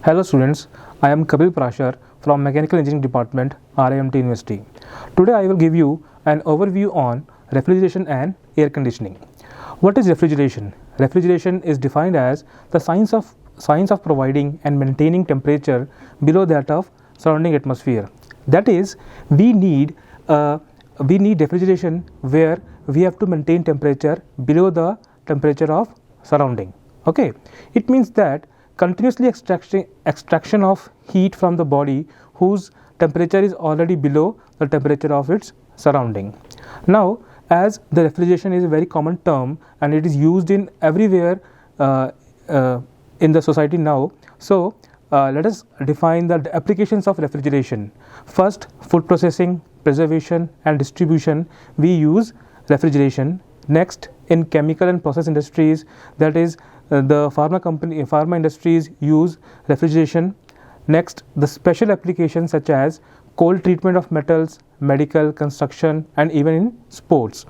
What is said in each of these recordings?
Hello students, I am Kapil Prashar from Mechanical Engineering Department, RIMT University. Today I will give you an overview on refrigeration and air conditioning. What is refrigeration? Refrigeration is defined as the science of providing and maintaining temperature below that of surrounding atmosphere. That is, we need refrigeration where we have to maintain temperature below the temperature of surrounding. Okay, it means that continuously extraction of heat from the body whose temperature is already below the temperature of its surrounding. Now, as the refrigeration is a very common term and it is used in everywhere in the society now, so let us define the applications of refrigeration. First, food processing, preservation and distribution, we use refrigeration. Next, in chemical and process industries, that is the pharma industries use refrigeration. Next, the special applications such as cold treatment of metals, medical, construction and even in sports.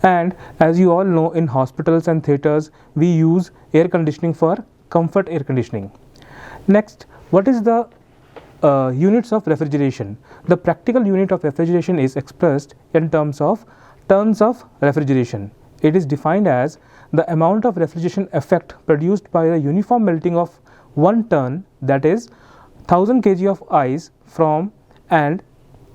And as you all know, in hospitals and theaters, we use air conditioning for comfort air conditioning. Next, what is the units of refrigeration? The practical unit of refrigeration is expressed in terms of tons of refrigeration. It is defined as the amount of refrigeration effect produced by the uniform melting of 1 ton, that is 1000 kg of ice from and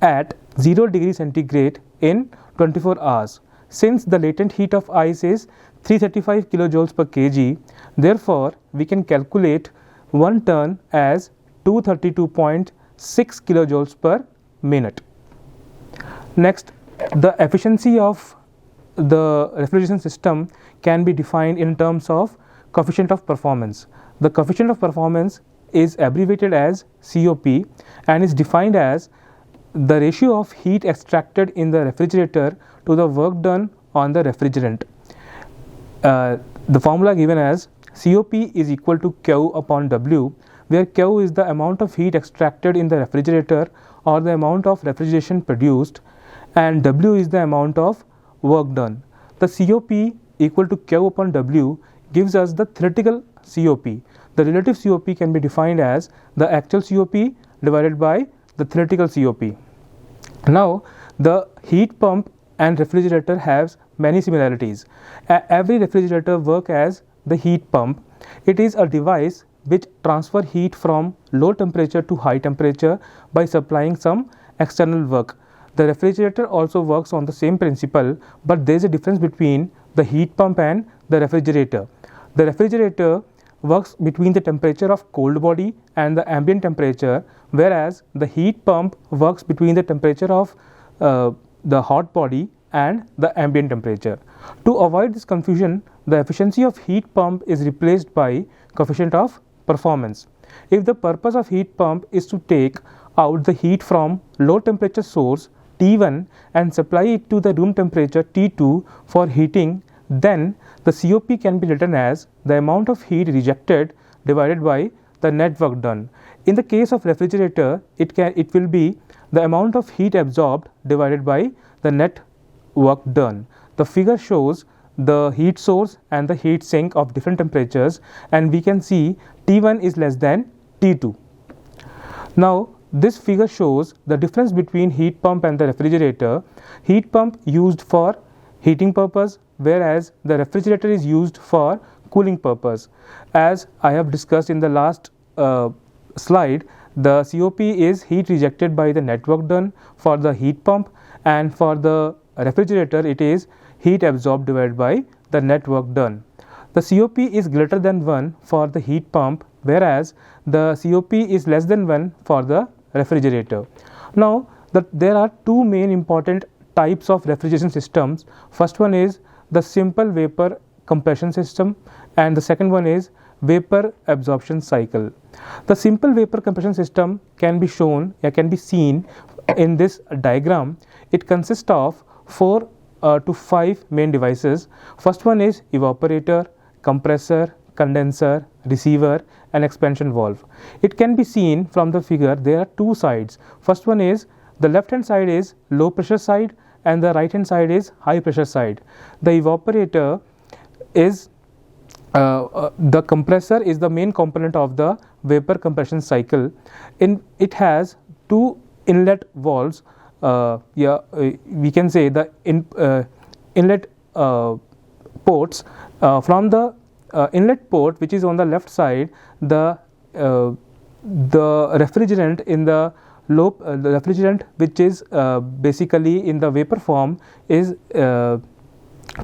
at 0 degree centigrade in 24 hours. Since the latent heat of ice is 335 kilojoules per kg, therefore we can calculate 1 ton as 232.6 kilojoules per minute. Next, the efficiency of the refrigeration system can be defined in terms of coefficient of performance. The coefficient of performance is abbreviated as COP and is defined as the ratio of heat extracted in the refrigerator to the work done on the refrigerant. The formula given as COP is equal to Q upon W, where Q is the amount of heat extracted in the refrigerator or the amount of refrigeration produced, and W is the amount of work done. The COP equal to Q upon W gives us the theoretical COP. The relative COP can be defined as the actual COP divided by the theoretical COP. Now, the heat pump and refrigerator have many similarities. Every refrigerator works as the heat pump. It is a device which transfers heat from low temperature to high temperature by supplying some external work. The refrigerator also works on the same principle, but there is a difference between the heat pump and the refrigerator. The refrigerator works between the temperature of cold body and the ambient temperature, whereas the heat pump works between the temperature of the hot body and the ambient temperature. To avoid this confusion, the efficiency of heat pump is replaced by coefficient of performance. If the purpose of heat pump is to take out the heat from low temperature source T1 and supply it to the room temperature T2 for heating, then the COP can be written as the amount of heat rejected divided by the net work done. In the case of refrigerator, it will be the amount of heat absorbed divided by the net work done. The figure shows the heat source and the heat sink of different temperatures, and we can see T1 is less than T2. Now, this figure shows the difference between heat pump and the refrigerator. Heat pump used for heating purpose, whereas the refrigerator is used for cooling purpose. As I have discussed in the last slide, the COP is heat rejected by the net work done for the heat pump, and for the refrigerator it is heat absorbed divided by the net work done. The COP is greater than 1 for the heat pump, whereas the COP is less than 1 for the refrigerator. Now, there are two main important types of refrigeration systems. First one is the simple vapor compression system, and the second one is vapor absorption cycle. The simple vapor compression system can be seen in this diagram. It consists of 4 to 5 main devices. First one is evaporator, compressor, condenser, receiver and expansion valve. It can be seen from the figure there are two sides. First one is the left hand side is low pressure side and the right hand side is high pressure side. The evaporator is the compressor is the main component of the vapor compression cycle. It has two inlet valves. We can say the inlet ports. From the inlet port, which is on the left side, the refrigerant in the refrigerant which is basically in the vapor form is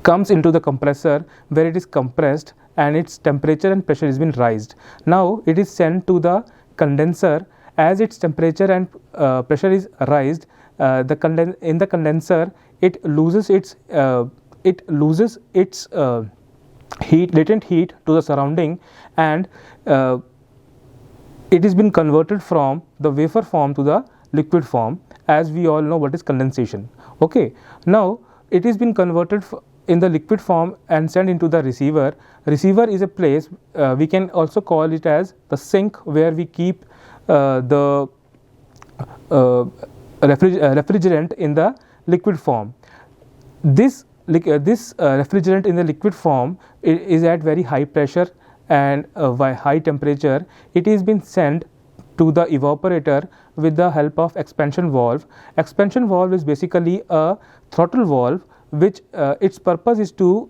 comes into the compressor, where it is compressed and its temperature and pressure has been raised. Now it is sent to the condenser. As its temperature and pressure is raised, in the condenser it loses its latent heat to the surrounding, and it has been converted from the vapor form to the liquid form. As we all know what is condensation. Okay, now it has been converted in the liquid form and sent into the receiver. Receiver is a place, we can also call it as the sink, where we keep the refrigerant in the liquid form. This refrigerant in the liquid form is at very high pressure and high temperature. It is been sent to the evaporator with the help of expansion valve. Expansion valve is basically a throttle valve, which its purpose is to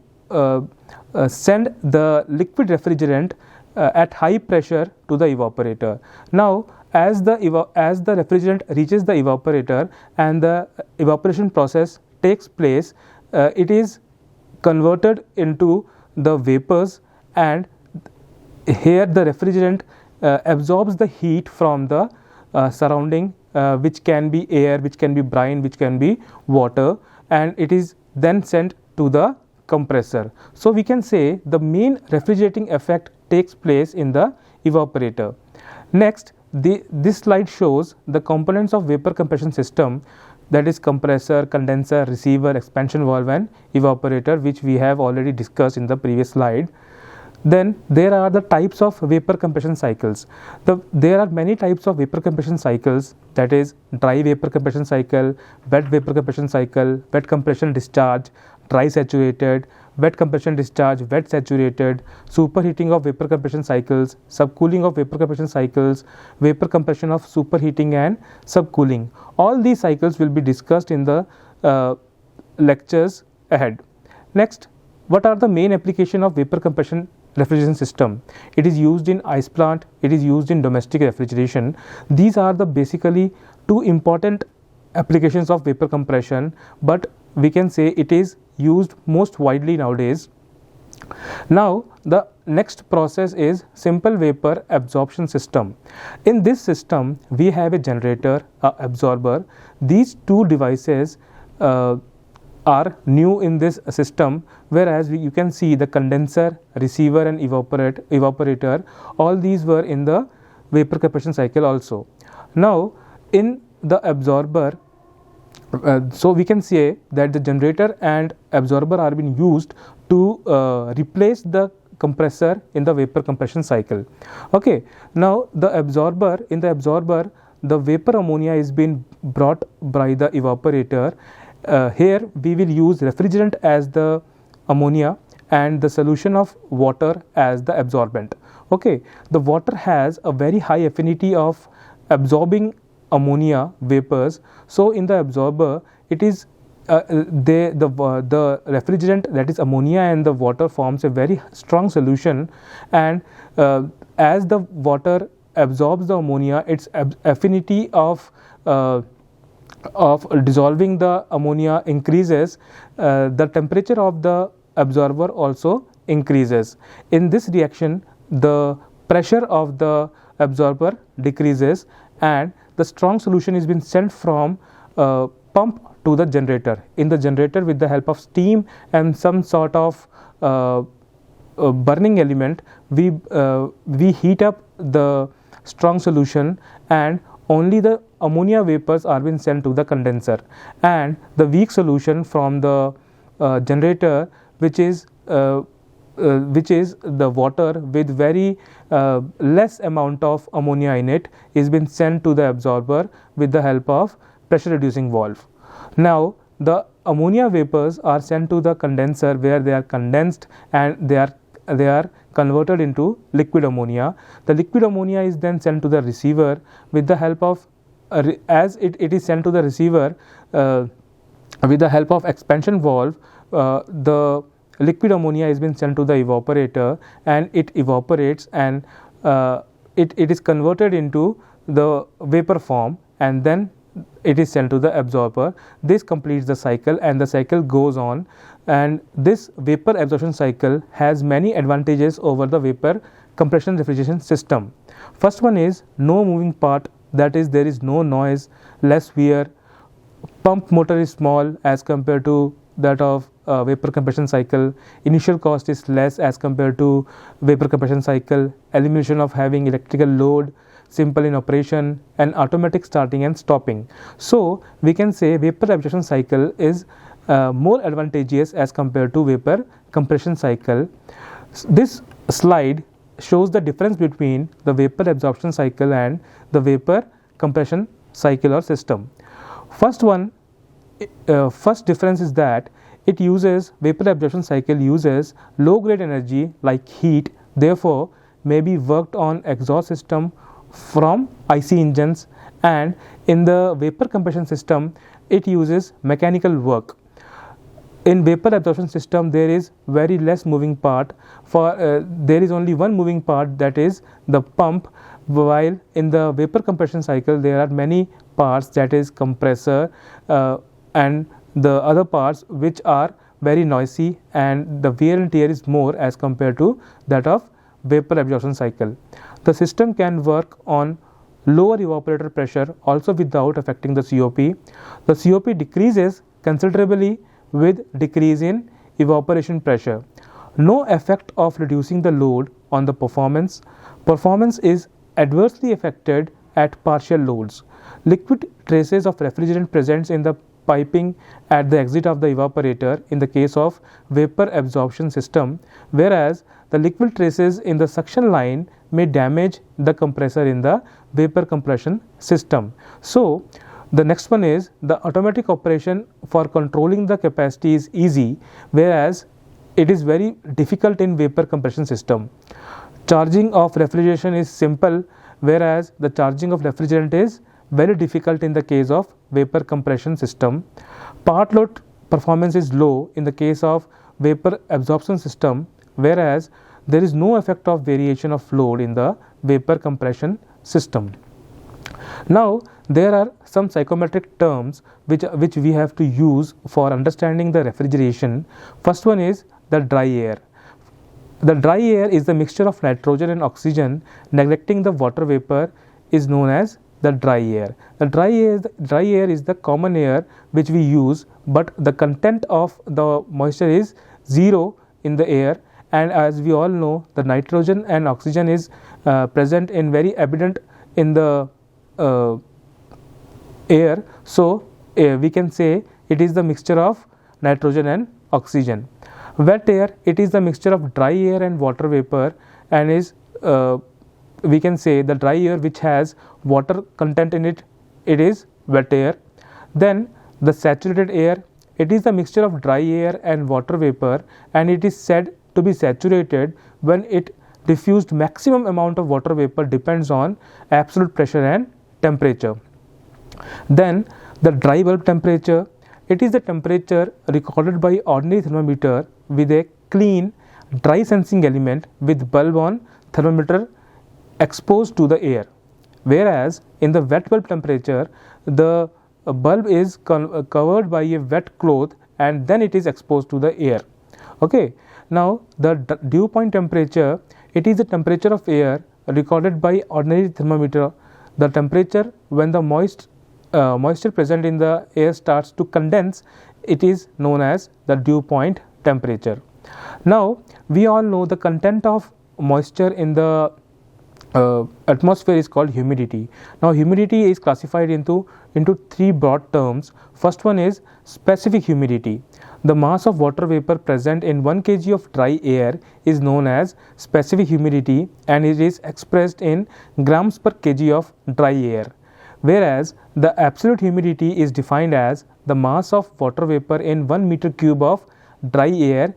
send the liquid refrigerant at high pressure to the evaporator. Now as the refrigerant reaches the evaporator and the evaporation process takes place, it is converted into the vapors, and here the refrigerant absorbs the heat from the surrounding, which can be air, which can be brine, which can be water, and it is then sent to the compressor. So we can say the main refrigerating effect takes place in the evaporator. Next, this slide shows the components of vapor compression system, that is compressor, condenser, receiver, expansion valve and evaporator, which we have already discussed in the previous slide. Then there are the types of vapor compression cycles. There are many types of vapor compression cycles, that is dry vapor compression cycle, wet vapor compression cycle, wet compression discharge, dry saturated, wet compression discharge, wet saturated, superheating of vapor compression cycles, subcooling of vapor compression cycles, vapor compression of superheating and subcooling. All these cycles will be discussed in the lectures ahead. Next, what are the main application of vapor compression refrigeration system? It is used in ice plant, it is used in domestic refrigeration. These are the basically two important applications of vapor compression, but we can say it is used most widely nowadays. Now the next process is simple vapor absorption system. In this system we have a generator, a absorber. These two devices are new in this system, whereas you can see the condenser, receiver and evaporator, all these were in the vapor compression cycle also. Now in the absorber, so we can say that the generator and absorber are being used to replace the compressor in the vapor compression cycle. Okay, now the absorber, in the absorber the vapor ammonia is being brought by the evaporator. Here we will use refrigerant as the ammonia and the solution of water as the absorbent. Okay, the water has a very high affinity of absorbing ammonia vapors. So in the absorber it is the refrigerant, that is ammonia, and the water forms a very strong solution, and as the water absorbs the ammonia, its affinity of dissolving the ammonia increases, the temperature of the absorber also increases. In this reaction the pressure of the absorber decreases and the strong solution is being sent from pump to the generator. In the generator, with the help of steam and some sort of burning element, we heat up the strong solution, and only the ammonia vapors are being sent to the condenser, and the weak solution from the generator, which is the water with very less amount of ammonia in it, is being sent to the absorber with the help of pressure reducing valve. Now the ammonia vapors are sent to the condenser, where they are condensed and they are they are converted into liquid ammonia. The liquid ammonia is then sent to the receiver with the help of as it is sent to the receiver with the help of expansion valve. The liquid ammonia has been sent to the evaporator, and it evaporates, and it is converted into the vapor form, and then it is sent to the absorber. This completes the cycle, and the cycle goes on, and this vapor absorption cycle has many advantages over the vapor compression refrigeration system. First one is no moving part, that is there is no noise, less wear. Pump motor is small as compared to that of vapor compression cycle. Initial cost is less as compared to vapor compression cycle. Elimination of having electrical load, simple in operation, and automatic starting and stopping. So we can say vapor absorption cycle is more advantageous as compared to vapor compression cycle. This slide shows the difference between the vapor absorption cycle and the vapor compression cycle or system. First difference is that it uses vapor absorption cycle uses low grade energy like heat, therefore may be worked on exhaust system from IC engines, and in the vapor compression system it uses mechanical work. In vapor absorption system there is very less moving part, for there is only one moving part, that is the pump, while in the vapor compression cycle there are many parts, that is compressor and the other parts which are very noisy, and the wear and tear is more as compared to that of vapor absorption cycle. The system can work on lower evaporator pressure also without affecting the COP. The COP decreases considerably with decrease in evaporation pressure. No effect of reducing the load on the performance. Performance is adversely affected at partial loads. Liquid traces of refrigerant presents in the piping at the exit of the evaporator in the case of vapor absorption system, whereas the liquid traces in the suction line may damage the compressor in the vapor compression system. So the next one is the automatic operation for controlling the capacity is easy, whereas it is very difficult in vapor compression system. Charging of refrigeration is simple, whereas the charging of refrigerant is very difficult in the case of vapor compression system. Part load performance is low in the case of vapor absorption system, whereas there is no effect of variation of load in the vapor compression system. Now there are some psychometric terms which we have to use for understanding the refrigeration. First one is the dry air. The dry air is the mixture of nitrogen and oxygen. Neglecting the water vapor is known as the dry air. The dry air is the common air which we use, but the content of the moisture is zero in the air, and as we all know the nitrogen and oxygen is present in very abundant in the air. So we can say it is the mixture of nitrogen and oxygen. Wet air, it is the mixture of dry air and water vapor, and is we can say the dry air which has water content in it, it is wet air. Then the saturated air, it is the mixture of dry air and water vapor, and it is said to be saturated when it diffused maximum amount of water vapor depends on absolute pressure and temperature. Then the dry bulb temperature, it is the temperature recorded by ordinary thermometer with a clean dry sensing element with bulb on thermometer exposed to the air, whereas in the wet bulb temperature the bulb is covered by a wet cloth and then it is exposed to the air. Okay. Now the dew point temperature, it is the temperature of air recorded by ordinary thermometer. The temperature when the moisture present in the air starts to condense, it is known as the dew point temperature. Now we all know the content of moisture in the atmosphere is called humidity. Now humidity is classified into three broad terms. First one is specific humidity. The mass of water vapor present in 1 kg of dry air is known as specific humidity, and it is expressed in grams per kg of dry air, whereas the absolute humidity is defined as the mass of water vapor in 1 meter cube of dry air,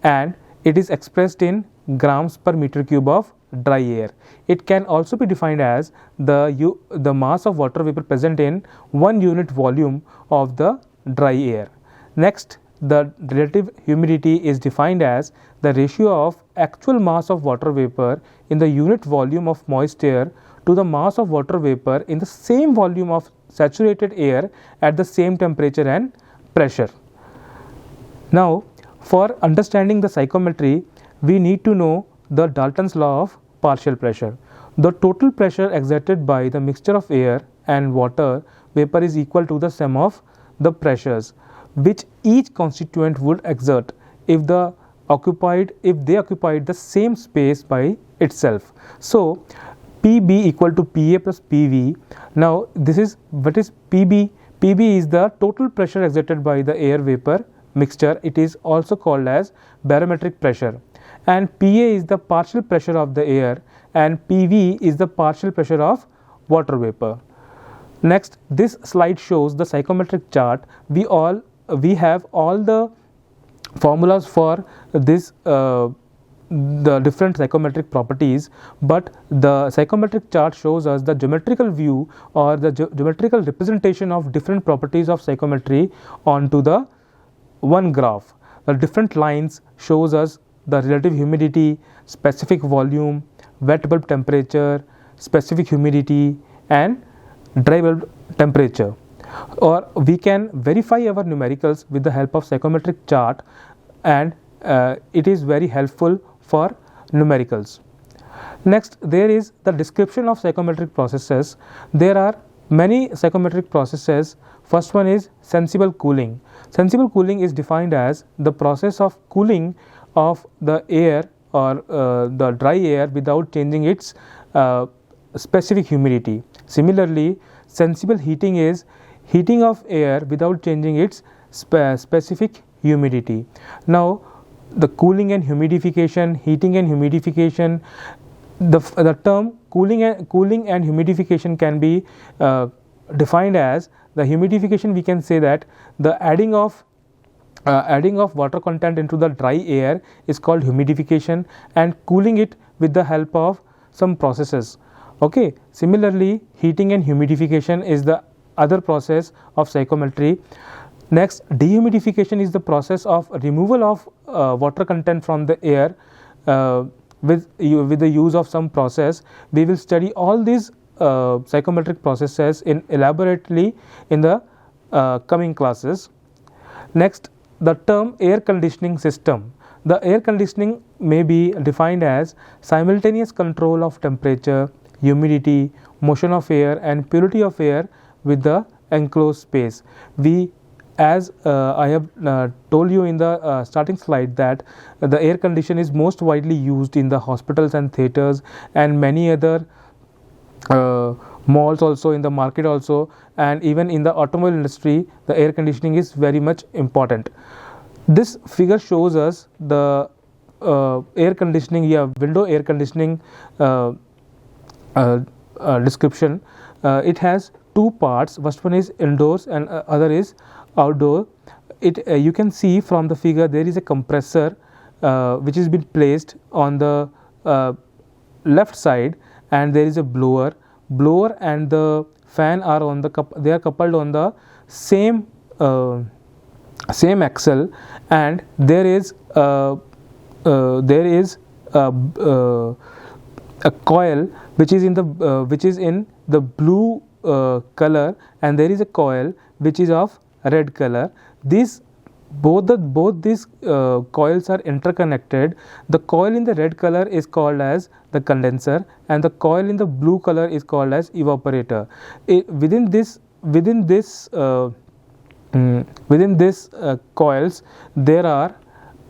and it is expressed in grams per meter cube of dry air. It can also be defined as the mass of water vapor present in 1 unit volume of the dry air. Next, the relative humidity is defined as the ratio of actual mass of water vapor in the unit volume of moist air to the mass of water vapor in the same volume of saturated air at the same temperature and pressure. Now, for understanding the psychometry, we need to know the Dalton's law of partial pressure. The total pressure exerted by the mixture of air and water vapor is equal to the sum of the pressures which each constituent would exert if they occupied the same space by itself. So, PB equal to PA plus PV. Now, this is what is PB? PB is the total pressure exerted by the air vapor mixture. It is also called as barometric pressure, and PA is the partial pressure of the air, and PV is the partial pressure of water vapor. Next, this slide shows the psychometric chart. We have all the formulas for this the different psychometric properties, but the psychometric chart shows us the geometrical view or the geometrical representation of different properties of psychometry onto the one graph. The different lines shows us the relative humidity, specific volume, wet bulb temperature, specific humidity, and dry bulb temperature. Or we can verify our numericals with the help of psychometric chart, and it is very helpful for numericals. Next, there is the description of psychometric processes. There are many psychometric processes. First one is sensible cooling. Sensible cooling is defined as the process of cooling of the air or the dry air without changing its specific humidity. Similarly, sensible heating is heating of air without changing its specific humidity. Now, the cooling and humidification, heating and humidification, the term cooling and humidification can be defined as the humidification. We can say that the adding of water content into the dry air is called humidification, and cooling it with the help of some processes. Okay. Similarly, heating and humidification is the other process of psychometry. Next, dehumidification is the process of removal of water content from the air with the use of some process. We will study all these psychometric processes elaborately in the coming classes. Next, the term air conditioning system. The air conditioning may be defined as simultaneous control of temperature, humidity, motion of air, and purity of air with the enclosed space. As I have told you in the starting slide, that the air condition is most widely used in the hospitals and theatres and many other malls, also in the market also, and even in the automobile industry the air conditioning is very much important. This figure shows us the air conditioning, window air conditioning description. It has two parts. First one is indoors and other is outdoor. You can see from the figure there is a compressor which has been placed on the left side, and there is a blower and the fan are on the they are coupled on the same axle, and there is a coil which is in the blue color, and there is a coil which is of red color. Both these coils are interconnected. The coil in the red color is called as the condenser, and the coil in the blue color is called as evaporator. Within this coils there are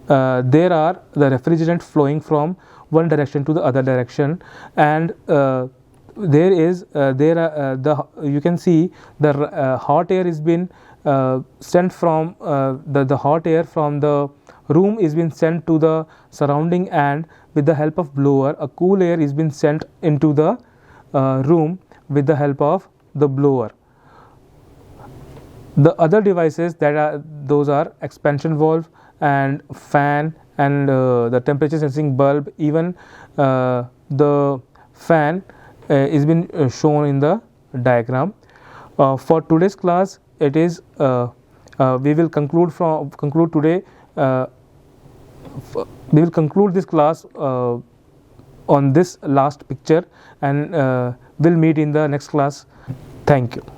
the refrigerant flowing from one direction to the other direction, and you can see the hot air is been sent from the hot air from the room is been sent to the surrounding, and with the help of blower a cool air is been sent into the room with the help of the blower. The other devices those are expansion valve and fan and the temperature sensing bulb, even the fan is been shown in the diagram. For today's class, it is we will conclude today. We will conclude this class on this last picture, and we'll meet in the next class. Thank you.